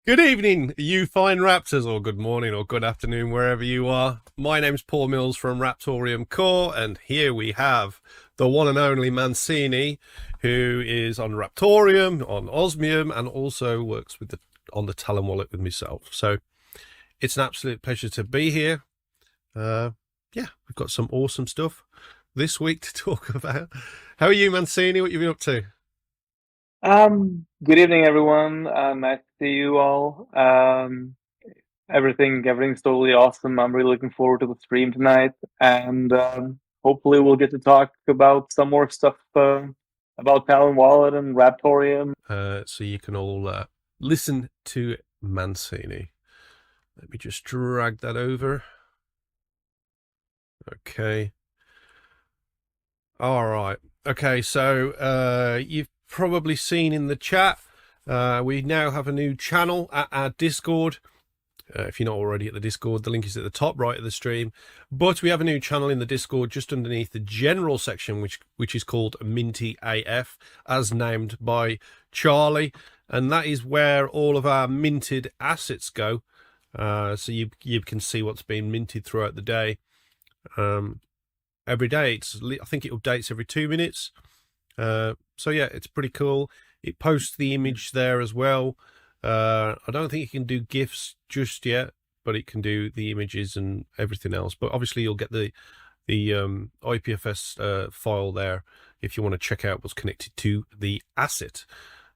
Good evening, you fine raptors, or good morning, or good afternoon, wherever you are. My name's Paul Mills from Raptorium Core, and here we have the one and only Mancini, who is on Raptorium, on Osmium, and also works with on the Talon wallet with myself. So it's an absolute pleasure to be here. Yeah, we've got some awesome stuff this week to talk about. How are you, Mancini? What you been up to? Good evening, everyone. Nice to see you all. Everything's totally awesome. I'm really looking forward to the stream tonight, and hopefully we'll get to talk about some more stuff about Talon Wallet and Raptorium. So you can all listen to Mancini. Let me just drag that over. Okay. All right. Okay, so you've probably seen in the chat, we now have a new channel at our Discord. If you're not already at the Discord, the link is at the top right of the stream. But we have a new channel in the Discord just underneath the general section, which is called Minty AF, as named by Charlie, and that is where all of our minted assets go. So you can see what's being minted throughout the day. Every day, I think it updates every 2 minutes. So yeah, it's pretty cool. It posts the image there as well. I don't think it can do GIFs just yet, but it can do the images and everything else. But obviously, you'll get the IPFS file there if you want to check out what's connected to the asset.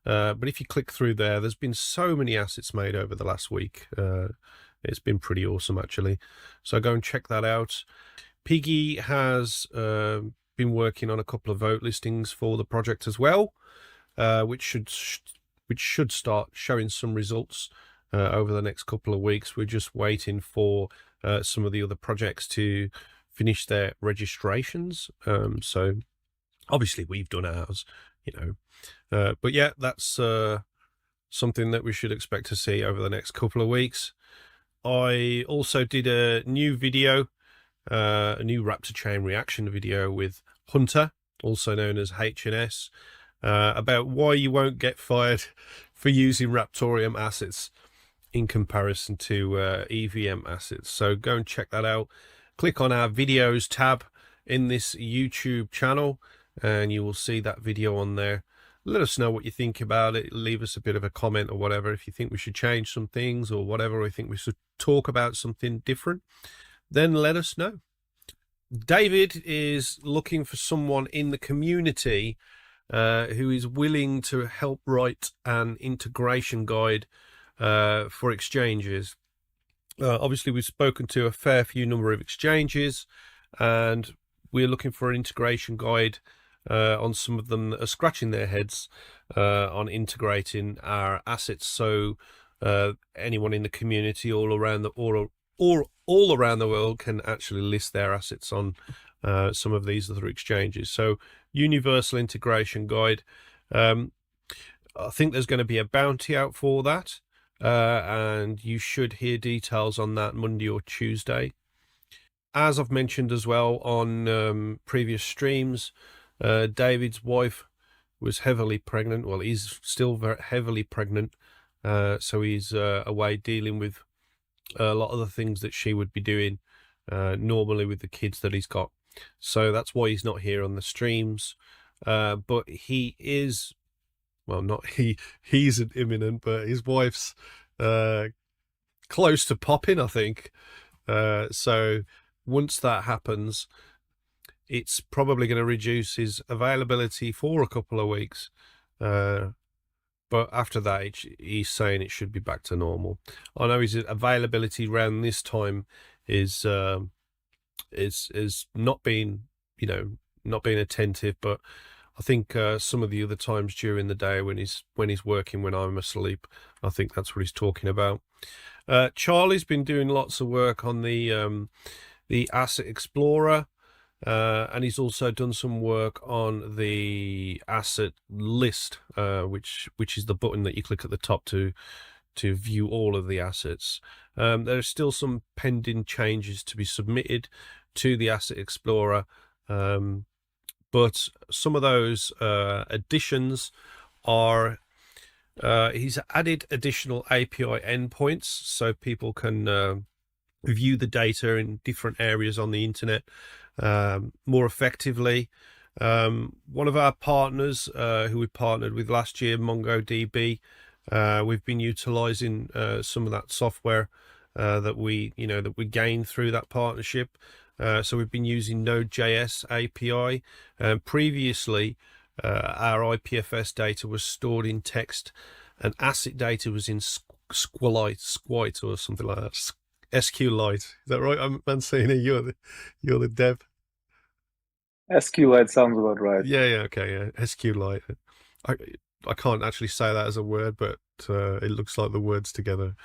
But if you click through there, there's been so many assets made over the last week. It's been pretty awesome, actually. So go and check that out. Piggy has been working on a couple of vote listings for the project as well, which should start showing some results over the next couple of weeks. We're just waiting for some of the other projects to finish their registrations. So obviously we've done ours, but yeah, that's something that we should expect to see over the next couple of weeks. I also did a new video, a new Raptor Chain reaction video with Hunter, also known as HNS, about why you won't get fired for using Raptorium assets in comparison to EVM assets. So go and check that out. Click on our videos tab in this YouTube channel and you will see that video on there. Let us know what you think about it. Leave us a bit of a comment or whatever. If you think we should change some things or whatever, or you think we should talk about something different, then let us know. David is looking for someone in the community who is willing to help write an integration guide for exchanges. Obviously, we've spoken to a fair few number of exchanges, and we're looking for an integration guide on some of them that are scratching their heads on integrating our assets. So anyone in the community all around the all around the world can actually list their assets on some of these other exchanges. So universal integration guide. I think there's going to be a bounty out for that, and you should hear details on that Monday or Tuesday. As I've mentioned as well on previous streams, David's wife was heavily pregnant. Well, he's still very heavily pregnant, so he's away dealing with a lot of the things that she would be doing normally with the kids that he's got. So that's why he's not here on the streams. But he is, well, not he's an imminent, but his wife's close to popping, I think. So once that happens, it's probably going to reduce his availability for a couple of weeks. But after that, he's saying it should be back to normal. I know his availability around this time is not being, not being attentive, but I think some of the other times during the day when he's working when I'm asleep, I think that's what he's talking about. Charlie's been doing lots of work on the Asset Explorer. And he's also done some work on the asset list, which is the button that you click at the top to view all of the assets. There are still some pending changes to be submitted to the Asset Explorer, but some of those additions are He's added additional API endpoints so people can view the data in different areas on the internet more effectively. One of our partners who we partnered with last year, MongoDB, we've been utilizing some of that software that we gained through that partnership. So we've been using Node.js API. Previously, our IPFS data was stored in text, and ACID data was in SQLite or something like that. SQLite, is that right? I'm Mancini. You're the dev. SQLite sounds about right. Yeah, okay, yeah. SQLite. I can't actually say that as a word, but it looks like the words together.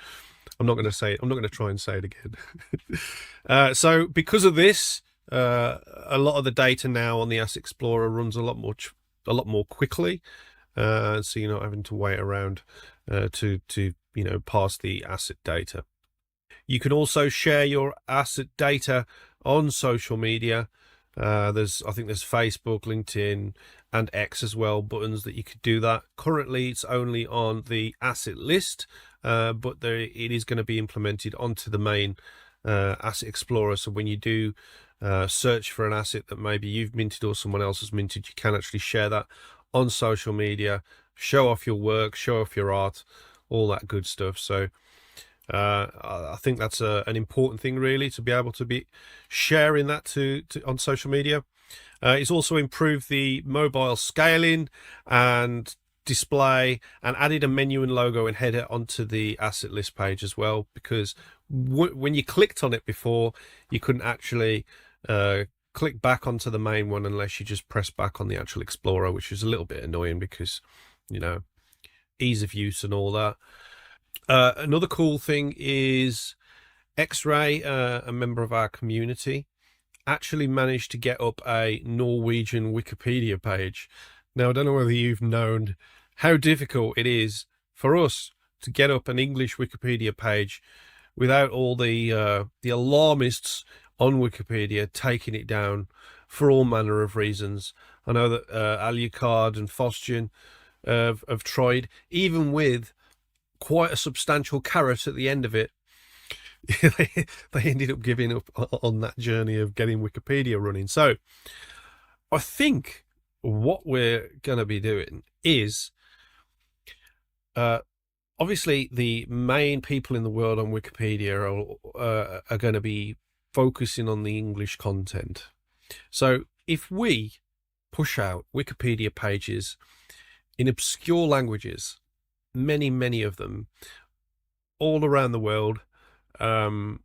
I'm not going to say it. I'm not going to try and say it again. So because of this, a lot of the data now on the Asset Explorer runs a lot more quickly. So you're not having to wait around to parse the asset data. You can also share your asset data on social media. I think there's Facebook, LinkedIn, and X as well, buttons that you could do that. Currently, it's only on the asset list, but it is going to be implemented onto the main Asset Explorer. So when you do search for an asset that maybe you've minted or someone else has minted, you can actually share that on social media, show off your work, show off your art, all that good stuff. So I think that's an important thing, really, to be able to be sharing that on social media. It's also improved the mobile scaling and display, and added a menu and logo and header onto the asset list page as well, because when you clicked on it before, you couldn't actually click back onto the main one unless you just press back on the actual Explorer, which is a little bit annoying because, ease of use and all that. Another cool thing is X-Ray, a member of our community, actually managed to get up a Norwegian Wikipedia page. Now, I don't know whether you've known how difficult it is for us to get up an English Wikipedia page without all the alarmists on Wikipedia taking it down for all manner of reasons. I know that Alucard and Fosgen have tried, even with quite a substantial carrot at the end of it. They ended up giving up on that journey of getting Wikipedia running. So I think what we're going to be doing is, obviously the main people in the world on Wikipedia are going to be focusing on the English content. So if we push out Wikipedia pages in obscure languages, many of them, all around the world, then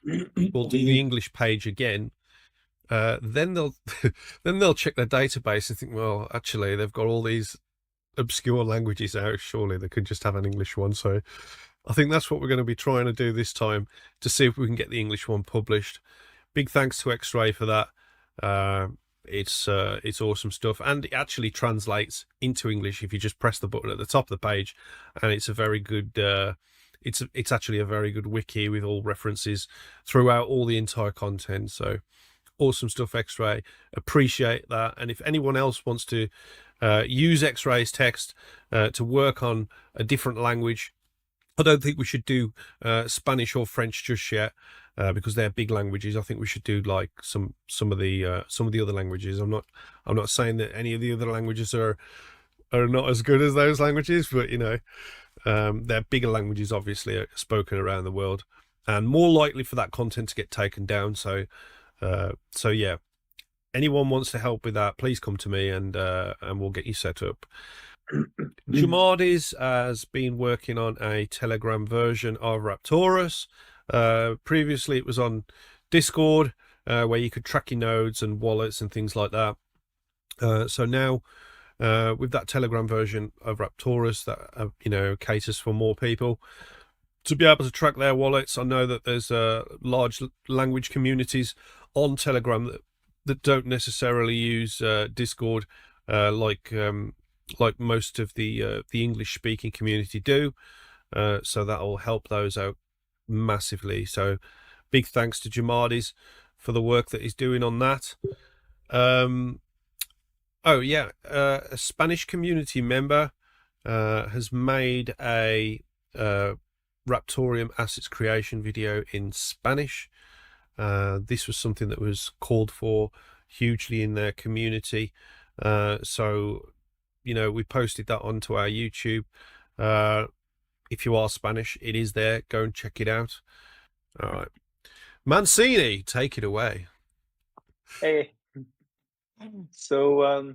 we'll do the English page again. Then they'll check their database and think, well, actually they've got all these obscure languages out. Surely they could just have an English one. So I think that's what we're going to be trying to do this time, to see if we can get the English one published. Big thanks to X-Ray for that. It's awesome stuff, and it actually translates into English if you just press the button at the top of the page, and it's a very good it's actually a very good wiki with all references throughout all the entire content. So awesome stuff, X-Ray. Appreciate that. And if anyone else wants to use X-Ray's text to work on a different language, I don't think we should do Spanish or French just yet, because they're big languages. I think we should do like some of the other languages. I'm not saying that any of the other languages are not as good as those languages, but they're bigger languages, obviously, are spoken around the world, and more likely for that content to get taken down. So yeah, anyone wants to help with that, please come to me, and we'll get you set up. Jamardis has been working on a Telegram version of Raptorus. Previously it was on Discord, where you could track your nodes and wallets and things like that. So now with that Telegram version of Raptorus that caters for more people to be able to track their wallets. I know that there's large language communities on Telegram that don't necessarily use Discord like most of the English speaking community do. So that'll help those out massively. So big thanks to Jamardis for the work that he's doing on that. A Spanish community member has made a Raptorium assets creation video in Spanish. This was something that was called for hugely in their community. So, we posted that onto our YouTube. If you are Spanish, it is there. Go and check it out. All right. Mancini, take it away. Hey, so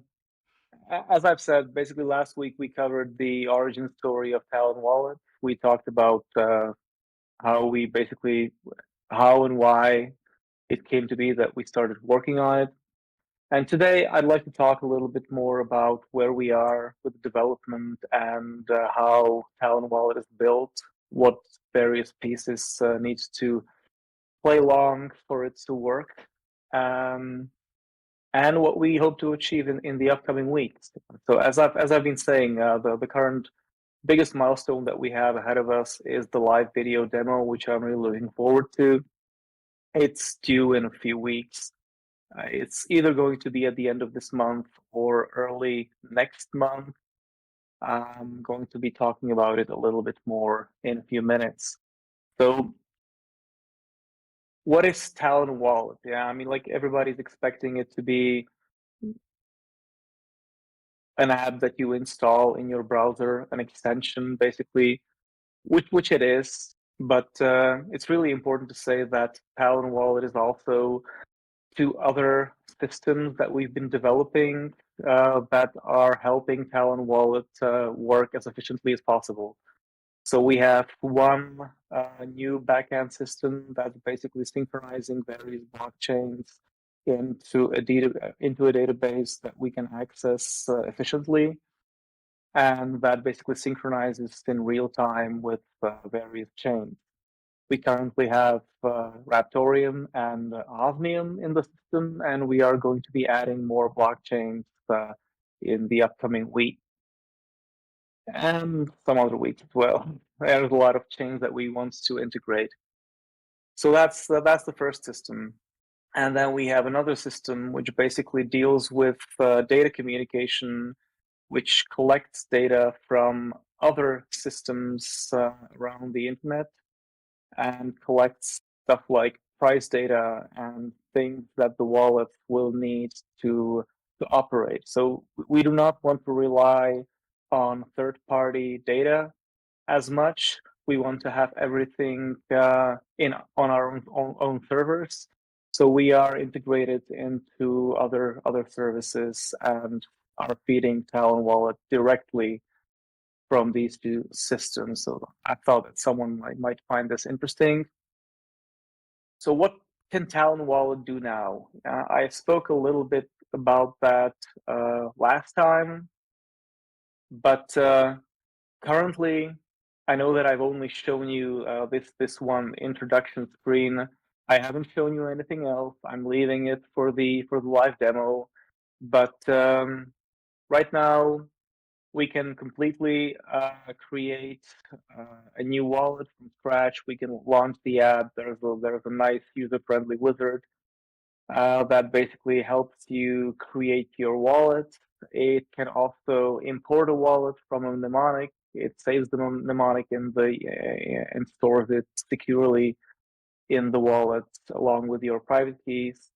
as I've said, basically last week we covered the origin story of Talon Wallet. We talked about how and why it came to be that we started working on it. And today I'd like to talk a little bit more about where we are with the development and how Talon Wallet is built, what various pieces needs to play along for it to work, um, and what we hope to achieve in the upcoming weeks. So as I've been saying, the current biggest milestone that we have ahead of us is the live video demo, which I'm really looking forward to. It's due in a few weeks. It's either going to be at the end of this month or early next month. I'm going to be talking about it a little bit more in a few minutes. So, what is Talon Wallet? Yeah, I mean, like everybody's expecting it to be an app that you install in your browser, an extension, basically, which it is. But it's really important to say that Talon Wallet is also two other systems that we've been developing that are helping Talon Wallet work as efficiently as possible. So we have one new backend system that's basically synchronizing various blockchains into a database that we can access efficiently, and that basically synchronizes in real time with various chains. We currently have Raptorium and Osmium in the system, and we are going to be adding more blockchains in the upcoming week and some other weeks as well. There's a lot of chains that we want to integrate. So that's the first system. And then we have another system which basically deals with data communication, which collects data from other systems around the internet and collects stuff like price data and things that the wallet will need to operate. So we do not want to rely on third-party data as much. We want to have everything in on our own servers. So we are integrated into other services and are feeding Talon Wallet directly from these two systems. So I thought that someone might find this interesting. So what can Talon Wallet do now? I spoke a little bit about that last time, but currently, I know that I've only shown you this one introduction screen. I haven't shown you anything else. I'm leaving it for the live demo. But right now, we can completely create a new wallet from scratch. We can launch the app. There's a nice user-friendly wizard that basically helps you create your wallet. It can also import a wallet from a mnemonic. It saves the mnemonic in the and stores it securely in the wallet along with your private keys.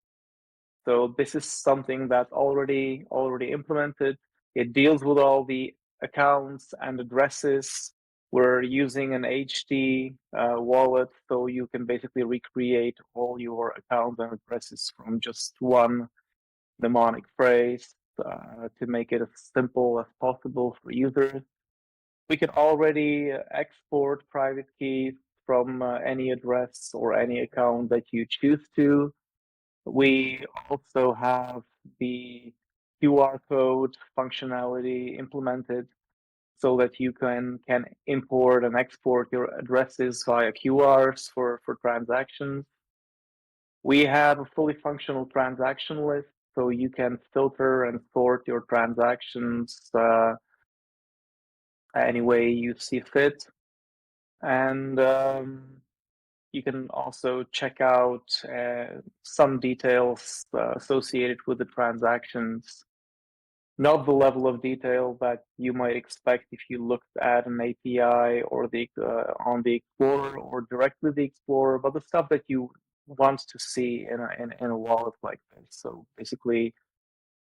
So this is something that's already implemented. It deals with all the accounts and addresses. We're using an HD wallet, so you can basically recreate all your accounts and addresses from just one mnemonic phrase to make it as simple as possible for users. We can already export private keys from any address or any account that you choose to. We also have the QR code functionality implemented so that you can import and export your addresses via QRs for transactions. We have a fully functional transaction list, so you can filter and sort your transactions any way you see fit. And you can also check out some details associated with the transactions not the level of detail that you might expect if you looked at an API or on the Explorer or directly the Explorer, but the stuff that you want to see in a wallet like this. So basically,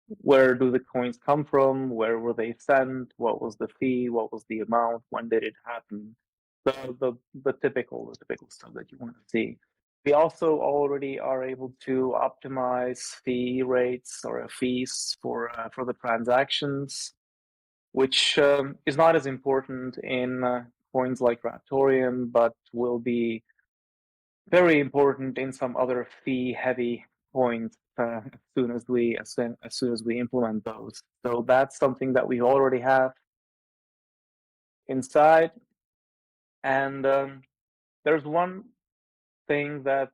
where do the coins come from? Where were they sent? What was the fee? What was the amount? When did it happen? The typical stuff that you want to see. We also already are able to optimize fee rates or fees for the transactions, which is not as important in coins like Raptorium, but will be very important in some other fee-heavy coins as soon as we implement those. So that's something that we already have inside. And there's one thing that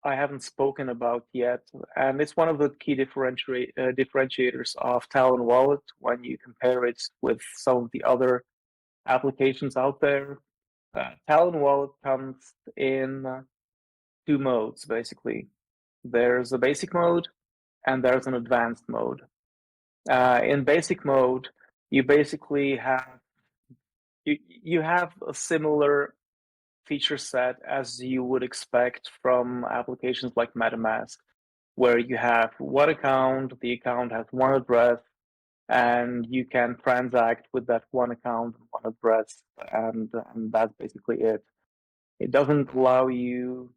I haven't spoken about yet, and it's one of the key differentiators of Talon Wallet when you compare it with some of the other applications out there. Talon Wallet comes in two modes, basically. There's a basic mode and there's an advanced mode. In basic mode, you basically have a similar feature set as you would expect from applications like MetaMask, where you have one account, the account has one address, and you can transact with that one account, one address, and that's basically it. It doesn't allow you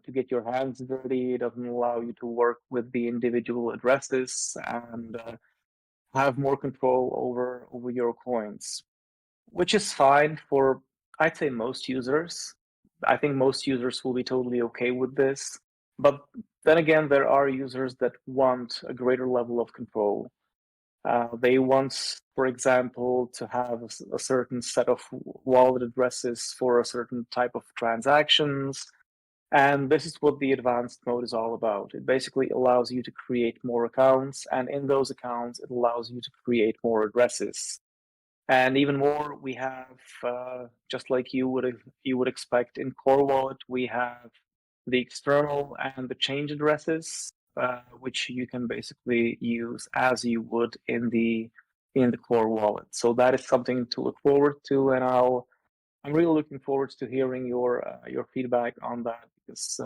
to get your hands dirty. It doesn't allow you to work with the individual addresses and have more control over your coins, which is fine for, I'd say, most users. I think most users will be totally okay with this. But then again, there are users that want a greater level of control. They want, for example, to have a certain set of wallet addresses for a certain type of transactions. And this is what the advanced mode is all about. It basically allows you to create more accounts, and in those accounts, it allows you to create more addresses. And even more, we have, just like you would expect in Core Wallet, we have the external and the change addresses, which you can basically use as you would in the Core Wallet. So that is something to look forward to, and I'm really looking forward to hearing your feedback on that, because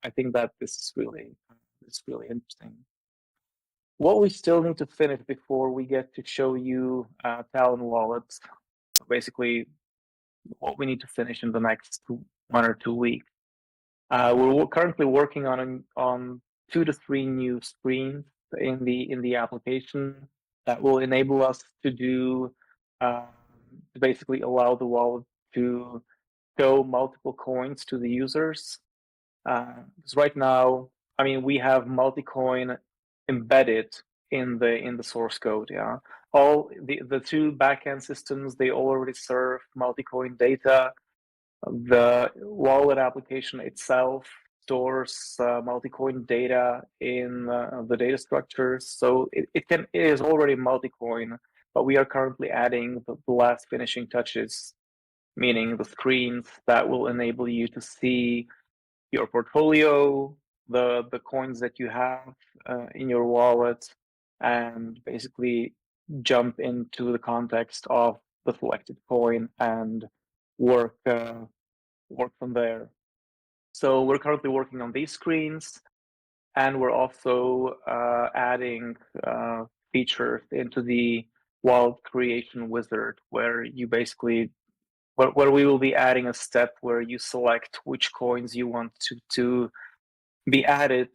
I think that this is really interesting. What we still need to finish before we get to show you Talon Wallet, basically what we need to finish in the next 1 or 2 weeks. We're currently working on 2 to 3 new screens in the application that will enable us to do to basically allow the wallet to show multiple coins to the users. Because right now, I mean, we have multi-coin embedded in the source code. Yeah, all the two backend systems, they already serve multi-coin data. The wallet application itself stores multi-coin data in the data structures, so it is already multi-coin. But we are currently adding the last finishing touches, meaning the screens that will enable you to see your portfolio, the coins that you have in your wallet, and basically jump into the context of the selected coin and work from there. So we're currently working on these screens, and we're also adding features into the wallet creation wizard, where you basically where we will be adding a step where you select which coins you want to be added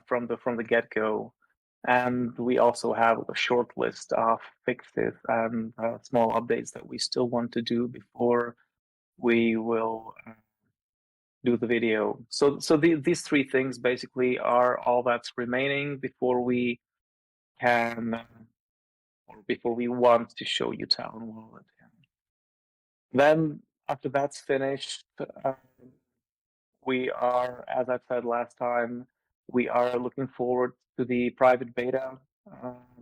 from the get-go. And we also have a short list of fixes and small updates that we still want to do before we will do the video. So these 3 things basically are all that's remaining before we can or before we want to show you Talon Wallet. Then after that's finished, we are, as I said last time, we are looking forward to the private beta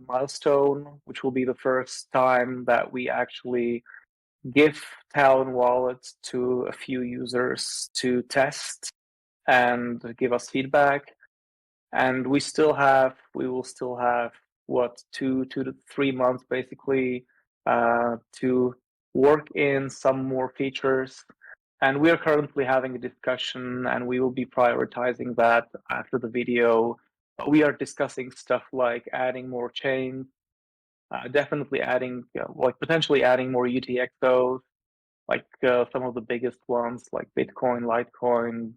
milestone, which will be the first time that we actually give Talon Wallet to a few users to test and give us feedback. And we will still have 2 to 3 months basically to work in some more features. And we are currently having a discussion, and we will be prioritizing that after the video. We are discussing stuff like adding more chains, definitely adding, like potentially adding more UTXOs, like some of the biggest ones like Bitcoin, Litecoin,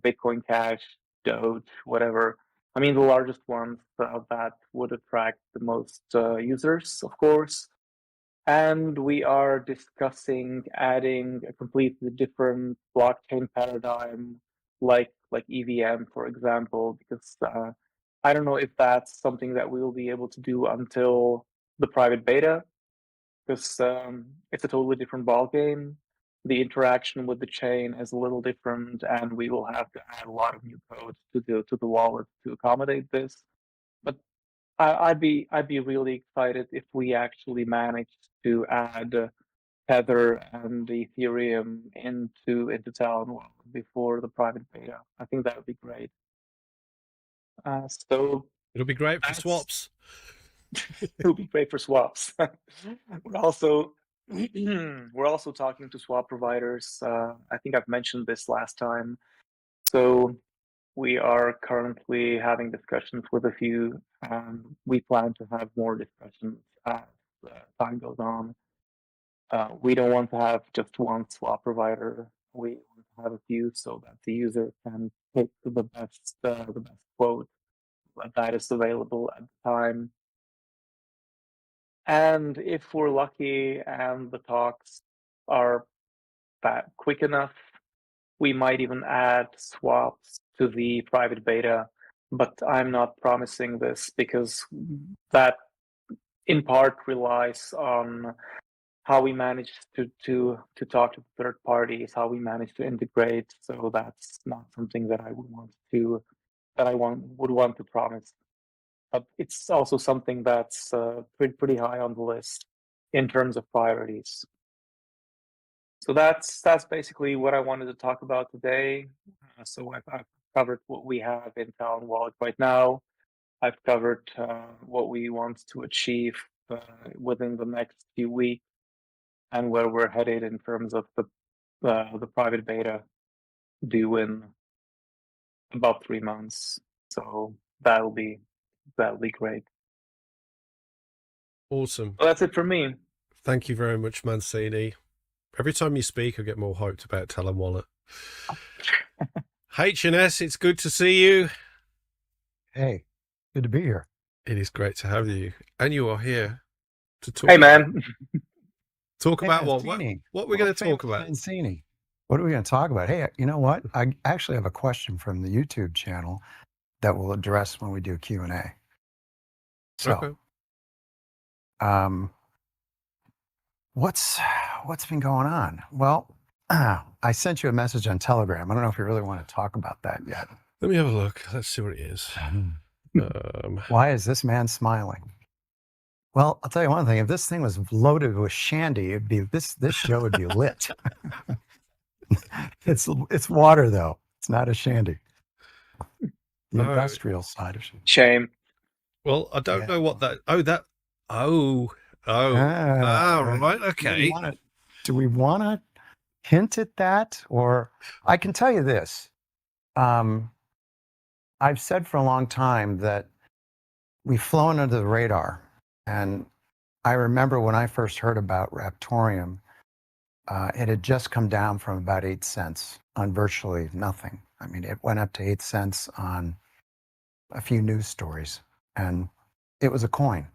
Bitcoin Cash, Doge, whatever. I mean, the largest ones that would attract the most users, of course. And we are discussing adding a completely different blockchain paradigm, like EVM, for example, because I don't know if that's something that we will be able to do until the private beta, because it's a totally different ballgame. The interaction with the chain is a little different, and we will have to add a lot of new code to the wallet to accommodate this. But I'd be really excited if we actually managed to add Tether and Ethereum into Talon Wallet before the private beta. I think that would be great. So It'll be great for that's swaps. it would be great for swaps. We're also we're also talking to swap providers. I think I've mentioned this last time. So we are currently having discussions with a few. We plan to have more discussions as time goes on. We don't want to have just one swap provider. We want to have a few so that the user can pick the best quote that is available at the time. And if we're lucky and the talks are that quick enough, we might even add swaps to the private beta. But I'm not promising this because that in part relies on how we manage to talk to third parties, how we manage to integrate. So that's not something that I would want to promise. But it's also something that's pretty high on the list in terms of priorities. So that's basically what I wanted to talk about today. So I've covered what we have in Talon Wallet right now. I've covered what we want to achieve within the next few weeks and where we're headed in terms of the private beta due in about 3 months. So that'll be great. Awesome. Well, that's it for me. Thank you very much, Mancini. Every time you speak, I get more hyped about Talon Wallet. HNS, it's good to see you. Hey, good to be here. It is great to have you. And you are here to talk. Hey, man. Talk Hey, about Mancini. what we're going to talk about. Mancini. What are we going to talk about? Hey, you know what? I actually have a question from the YouTube channel that we'll address when we do Q&A. So, Okay. what's been going on? Well, I sent you a message on Telegram. I don't know if you really want to talk about that yet. Let me have a look. Let's see what it is. Why is this man smiling? Well, I'll tell you one thing. If this thing was loaded with shandy, it'd be this show would be lit. It's water though. It's not a shandy. The industrial side of shandy. Shame. Well, I don't know what that. Right. Okay. Do we want to hint at that? Or I can tell you this. I've said for a long time that we've flown under the radar. And I remember when I first heard about Raptorium, it had just come down from about 8 cents on virtually nothing. I mean, it went up to 8 cents on a few news stories, and it was a coin.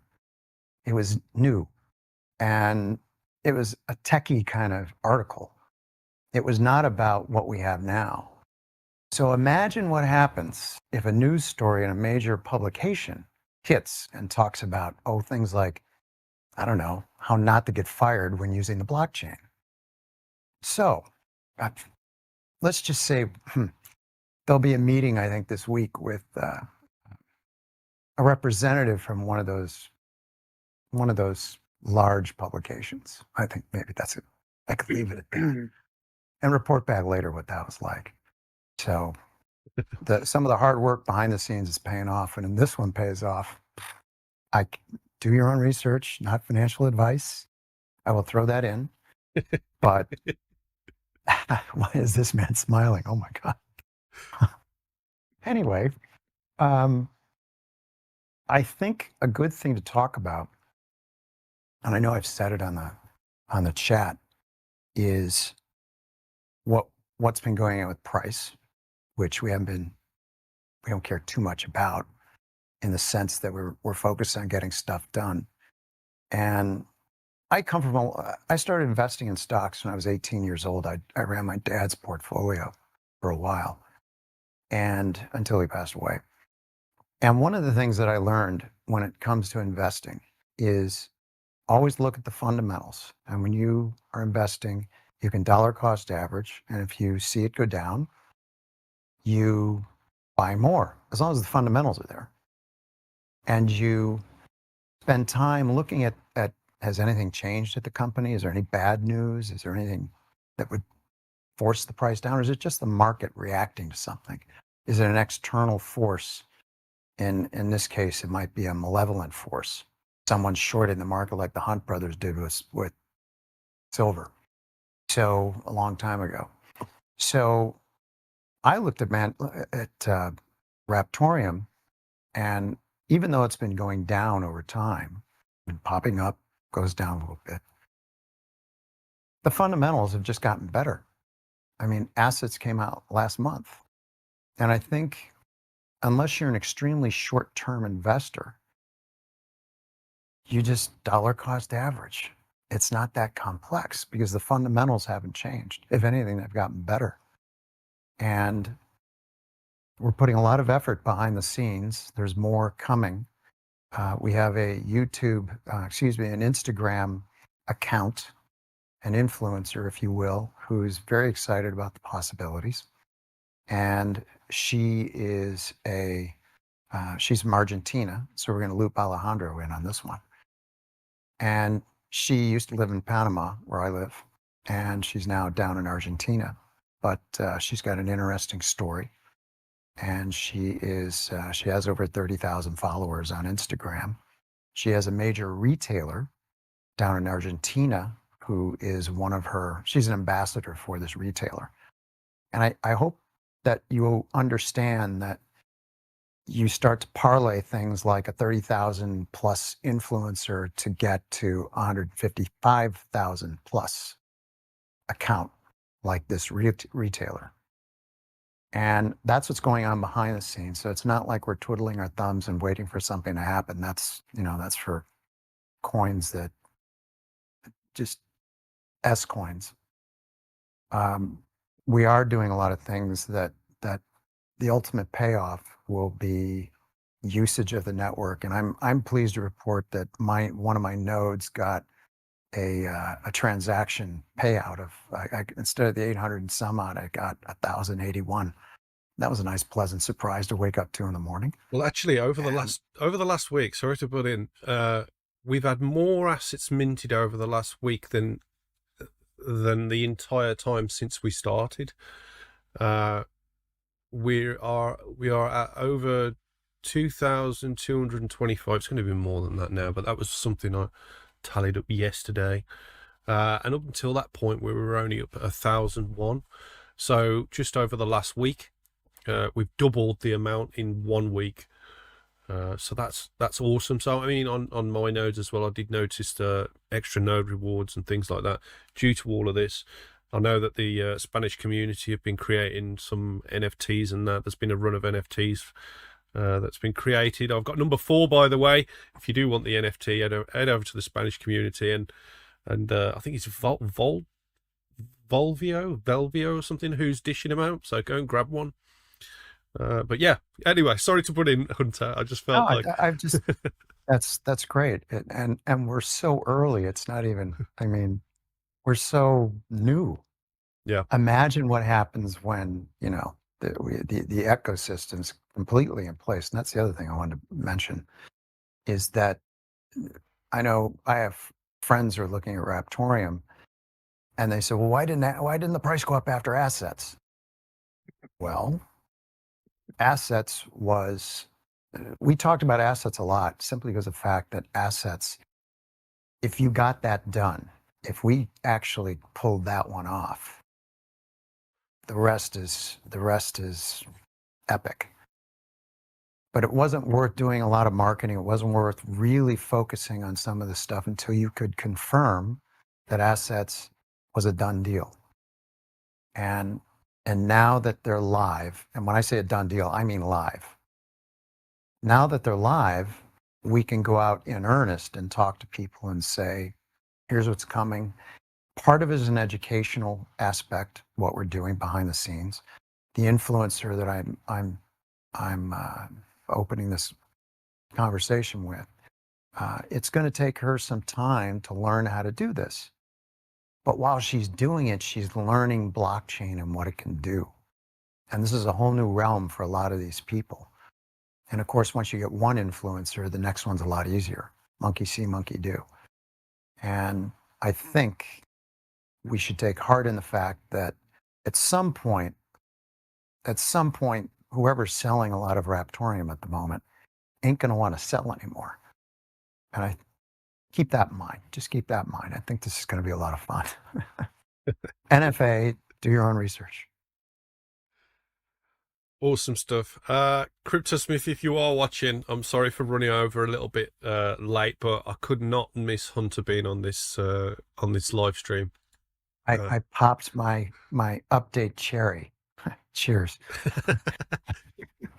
It was new, and it was a techie kind of article. It was not about what we have now. So imagine what happens if a news story in a major publication hits and talks about, things like, I don't know, how not to get fired when using the blockchain. So let's just say there'll be a meeting, I think, this week with a representative from one of those large publications. I think maybe that's it. I could leave it at that and report back later what that was like. So some of the hard work behind the scenes is paying off, and this one pays off Do your own research, not financial advice. I will throw that in. But why is this man smiling? Oh my God. Anyway, I think a good thing to talk about, and I know I've said it on the chat, is what's been going on with price, which we don't care too much about, in the sense that we're focused on getting stuff done. And I started investing in stocks when I was 18 years old. I ran my dad's portfolio for a while, and until he passed away. And one of the things that I learned when it comes to investing is always look at the fundamentals. And when you are investing, you can dollar cost average. And if you see it go down, you buy more, as long as the fundamentals are there. And you spend time looking at has anything changed at the company? Is there any bad news? Is there anything that would force the price down? Or is it just the market reacting to something? Is it an external force? In this case, it might be a malevolent force. Someone shorted the market like the Hunt brothers did with silver. So a long time ago. So I looked at Raptorium, and even though it's been going down over time, been popping up, goes down a little bit, the fundamentals have just gotten better. I mean, assets came out last month. And I think unless you're an extremely short-term investor, you just dollar cost average. It's not that complex because the fundamentals haven't changed. If anything, they've gotten better. And we're putting a lot of effort behind the scenes. There's more coming. We have an Instagram account, an influencer, if you will, who's very excited about the possibilities. And she's from Argentina, so we're going to loop Alejandro in on this one. And she used to live in Panama, where I live, and she's now down in Argentina. But she's got an interesting story. And she has over 30,000 followers on Instagram. She has a major retailer down in Argentina who is she's an ambassador for this retailer. And I hope that you understand that you start to parlay things like a 30,000 plus influencer to get to 155,000 plus account like this retailer. And that's what's going on behind the scenes. So it's not like we're twiddling our thumbs and waiting for something to happen. That's for coins that just S coins. We are doing a lot of things that the ultimate payoff will be usage of the network. And I'm pleased to report that one of my nodes got a transaction payout of instead of the 800 and some odd, I got 1,081. That was a nice, pleasant surprise to wake up to in the morning. Well, actually, over the last week, sorry to put in, we've had more assets minted over the last week than the entire time since we started. We are at over 2,225. It's going to be more than that now, but that was something I tallied up yesterday. And up until that point, we were only up at 1,001. So just over the last week, we've doubled the amount in 1 week. So that's awesome. So I mean, on my nodes as well, I did notice the extra node rewards and things like that due to all of this. I know that the Spanish community have been creating some NFTs, and there's been a run of NFTs that's been created. I've got number 4, by the way. If you do want the NFT, head over to the Spanish community, and I think it's Volvio or something who's dishing them out. So go and grab one. But yeah, anyway, sorry to put in, Hunter. I just felt I've just that's great, and we're so early. It's not even. I mean, we're so new. Yeah. Imagine what happens when the ecosystem's completely in place. And that's the other thing I wanted to mention is that I know I have friends who are looking at Raptorium, and they say, "Well, why didn't the price go up after assets?" Well, assets was we talked about assets a lot simply because of the fact that assets, if you got that done, if we actually pulled that one off, the rest is epic. But it wasn't worth doing a lot of marketing. It wasn't worth really focusing on some of the stuff until you could confirm that assets was a done deal. And now that they're live, and when I say a done deal, I mean live. Now that they're live, we can go out in earnest and talk to people and say, here's what's coming. Part of it is an educational aspect, what we're doing behind the scenes. The influencer that I'm opening this conversation with, it's going to take her some time to learn how to do this. But while she's doing it, she's learning blockchain and what it can do. And this is a whole new realm for a lot of these people. And of course, once you get one influencer, the next one's a lot easier. Monkey see, monkey do. And I think we should take heart in the fact that at some point, whoever's selling a lot of Raptorium at the moment ain't going to want to sell anymore. And I keep that in mind. Just keep that in mind. I think this is going to be a lot of fun. NFA, do your own research. Awesome stuff. CryptoSmith, if you are watching, I'm sorry for running over a little bit late, but I could not miss Hunter being on this live stream. I popped my update cherry. Cheers.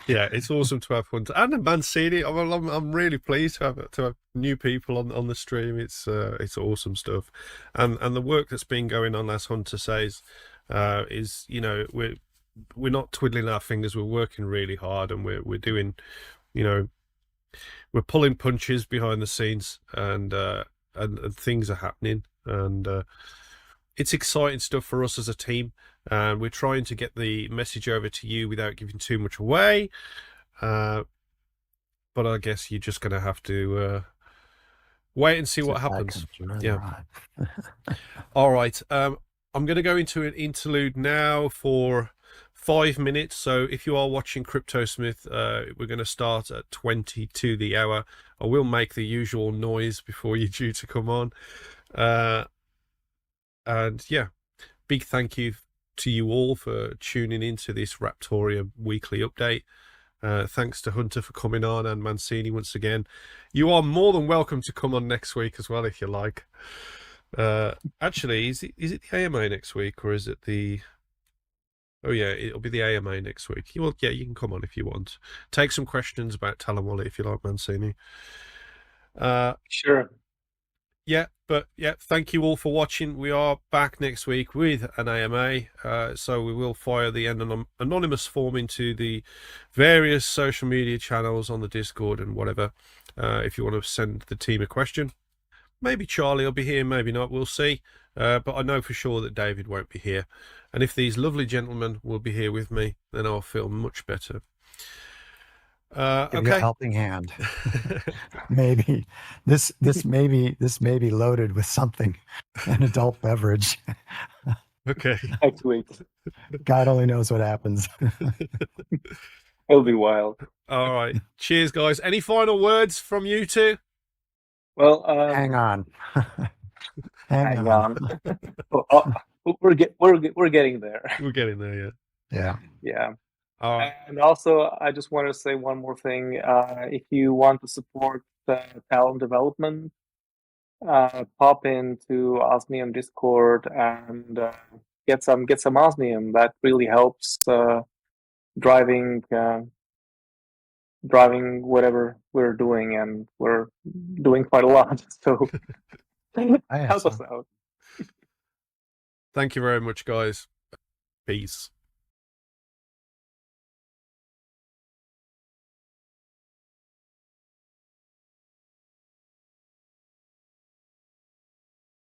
Yeah, it's awesome to have Hunter and Mancini. I'm really pleased to have new people on the stream. It's awesome stuff, and the work that's been going on, as Hunter says, is, you know, we're not twiddling our fingers. We're working really hard, and we're doing, you know, we're pulling punches behind the scenes, and things are happening, and it's exciting stuff for us as a team. And we're trying to get the message over to you without giving too much away. But I guess you're just going to have to wait and see what happens. Yeah. All right. I'm going to go into an interlude now for 5 minutes. So if you are watching CryptoSmith, we're going to start at 20 to the hour. I will make the usual noise before you're due to come on. And yeah, big thank you to you all for tuning into this Raptorium weekly update. Thanks to Hunter for coming on, and Mancini once again. You are more than welcome to come on next week as well if you like. Actually, is it the AMA next week, or is it the... Oh yeah, it'll be the AMA next week. Well, yeah, you can come on if you want. Take some questions about Talon Wallet if you like, Mancini. Sure. Yeah, but yeah, thank you all for watching. We are back next week with an AMA, so we will fire the anonymous form into the various social media channels on the Discord and whatever, if you want to send the team a question. Maybe Charlie will be here, maybe not, we'll see. But I know for sure that David won't be here. And if these lovely gentlemen will be here with me, then I'll feel much better. Give you a helping hand. Maybe this may be loaded with something, an adult beverage. Okay. Next week. God only knows what happens. It'll be wild. All right. Cheers, guys. Any final words from you two? Well, hang on. hang on. We're getting there. We're getting there, yeah. Yeah. Yeah. Right. And also, I just want to say one more thing. If you want to support Talon development, pop into Osmium Discord and get some Osmium. That really helps driving whatever we're doing, and we're doing quite a lot. So help us out. Thank you very much, guys. Peace.